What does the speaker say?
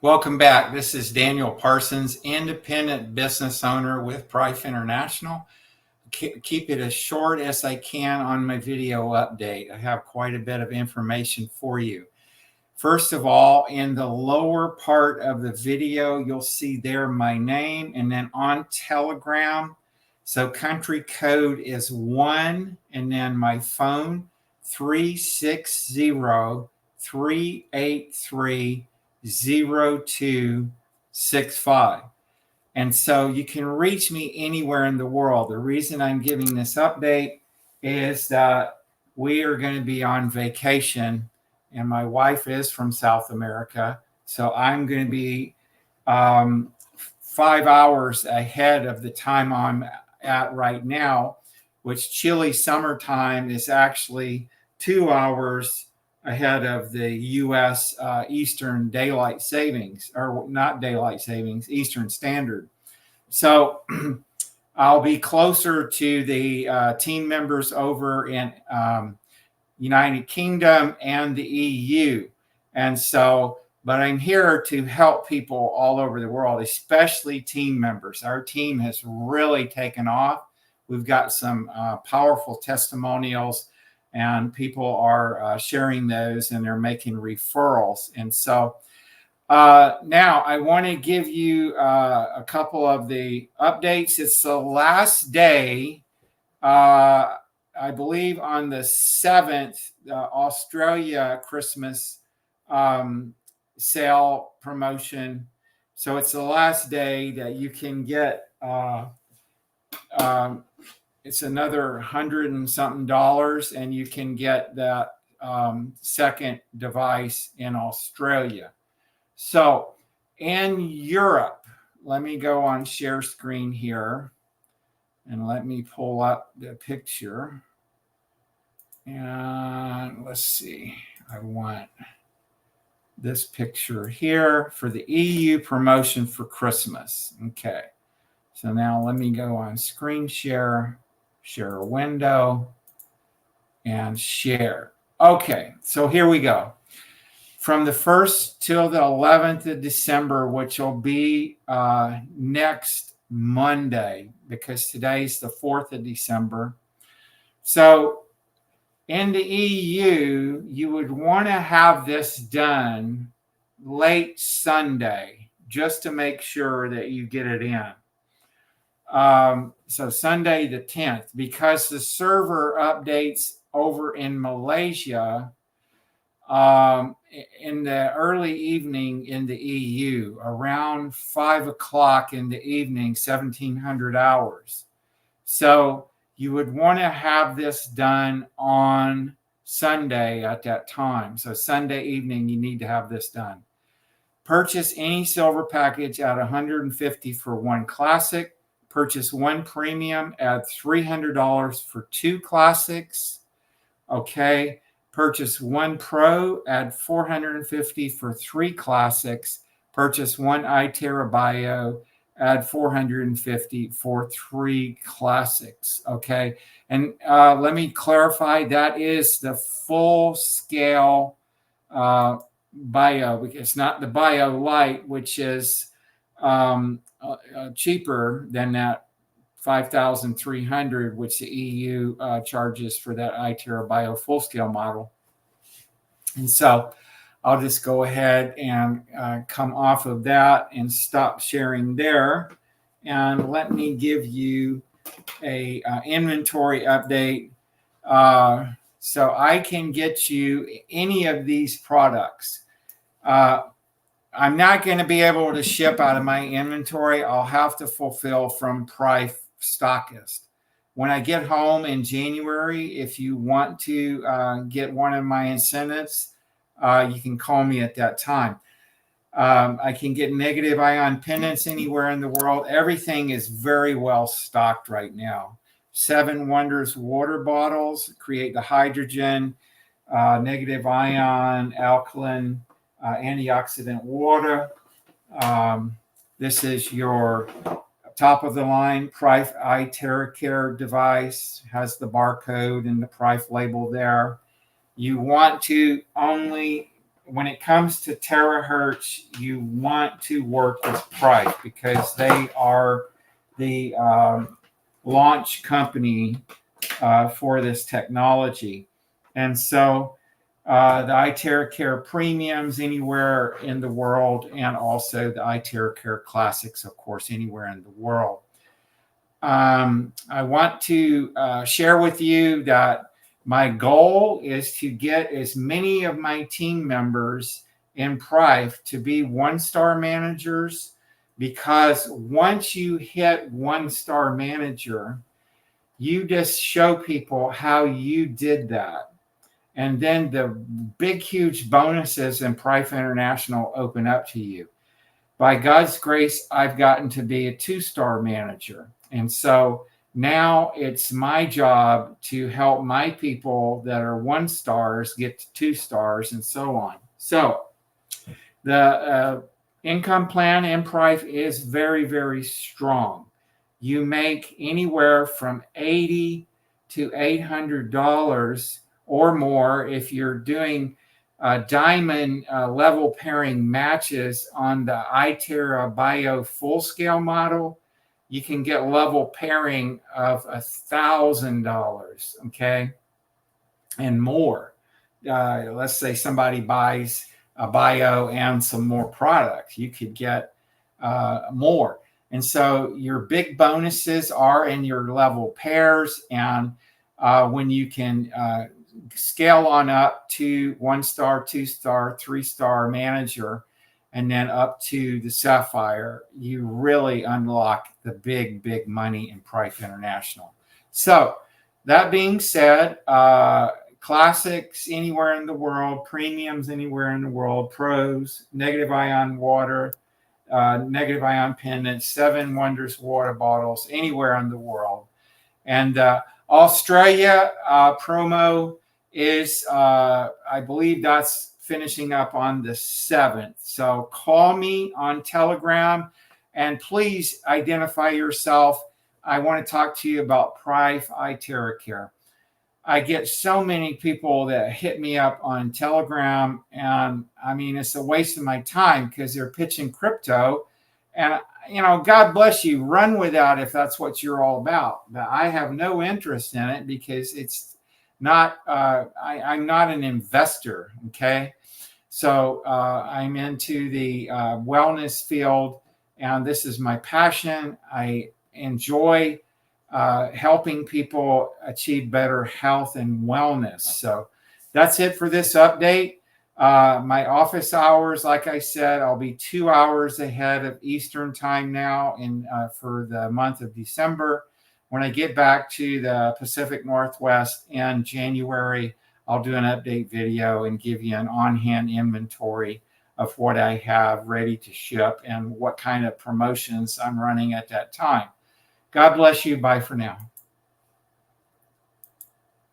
Welcome back. This is Daniel Parsons, independent business owner with Prife International. Keep it as short as I can on my video update. I have quite a bit of information for you. First of all, in the lower part of the video, you'll see there my name, and then on Telegram. So country code is 1, and then my phone 360-383-0265. And so you can reach me anywhere in the world. The reason I'm giving this update is that we are going to be on vacation, and my wife is from South America. So I'm going to be 5 hours ahead of the time I'm at right now, which Chile summertime is actually 2 hours ahead of the U.S. Eastern Daylight Savings, or not Daylight Savings, Eastern Standard. So I'll be closer to the team members over in United Kingdom and the EU. And so, but I'm here to help people all over the world, especially team members. Our team has really taken off. We've got some powerful testimonials, and people are sharing those, and they're making referrals. And so now I want to give you a couple of the updates. It's the last day, I believe on the 7th, Australia Christmas sale promotion. So it's the last day that you can get it's another $100 and something, and you can get that second device in Australia. So in Europe, let me go on share screen here, and let me pull up the picture. And let's see, I want this picture here for the EU promotion for Christmas. Okay, so now let me go on screen share a window, and share. Okay, so here we go. From the 1st till the 11th of December, which will be next Monday, because today's the 4th of December. So in the EU, you would want to have this done late Sunday, just to make sure that you get it in. So Sunday the 10th, because the server updates over in Malaysia in the early evening in the EU, around 5 o'clock in the evening, 1700 hours. So you would want to have this done on Sunday at that time. So Sunday evening, you need to have this done. Purchase any silver package at $150 for one classic. Purchase one premium, add $300 for 2 classics. Okay. Purchase one pro, add $450 for 3 classics. Purchase one iTeraBio, add $450 for 3 classics. Okay. And let me clarify, that is the full scale bio. It's not the Bio Lite, which is cheaper than that $5,300, which the EU charges for that iTeraBio full-scale model. And so I'll just go ahead and come off of that and stop sharing there. And let me give you a inventory update. So I can get you any of these products. I'm not going to be able to ship out of my inventory. I'll have to fulfill from Prife stockist. When I get home in January, if you want to get one of my incentives, you can call me at that time. I can get negative ion pendants anywhere in the world. Everything is very well stocked right now. 7 Wonders water bottles create the hydrogen, negative ion, alkaline, antioxidant water. This is your top of the line Prife iTeraCare device, has the barcode and the Prife label there. You want to only when it comes to TeraHertz, you want to work with Prife because they are the launch company for this technology. And so the iTeraCare premiums anywhere in the world, and also the iTeraCare classics, of course, anywhere in the world. I want to share with you that my goal is to get as many of my team members in Prife to be one-star managers, because once you hit one-star manager, you just show people how you did that. And then the big, huge bonuses in Prife International open up to you. By God's grace, I've gotten to be a two-star manager. And so now it's my job to help my people that are one stars get to two stars and so on. So the income plan in Prife is very, very strong. You make anywhere from $80 to $800 or more if you're doing diamond level pairing matches on the iTeraBio full scale model. You can get level pairing of $1,000, okay, and more. Let's say somebody buys a bio and some more product, you could get more. And so your big bonuses are in your level pairs, and when you can scale on up to 1-star, 2-star, 3-star manager, and then up to the Sapphire, you really unlock the big, big money in Prife International. So that being said, classics anywhere in the world, premiums anywhere in the world, pros, negative ion water, negative ion pendants, 7 Wonders water bottles anywhere in the world. And Australia promo is, I believe that's finishing up on the 7th. So call me on Telegram and please identify yourself. I want to talk to you about Prife iTeraCare. I get so many people that hit me up on Telegram, and I mean, it's a waste of my time because they're pitching crypto. And, you know, God bless you, run with that if that's what you're all about. But I have no interest in it because it's not, I'm not an investor, okay? So I'm into the wellness field, and this is my passion. I enjoy helping people achieve better health and wellness. So that's it for this update. My office hours, like I said, I'll be 2 hours ahead of Eastern time now for the month of December. When I get back to the Pacific Northwest in January, I'll do an update video and give you an on-hand inventory of what I have ready to ship and what kind of promotions I'm running at that time. God bless you. Bye for now.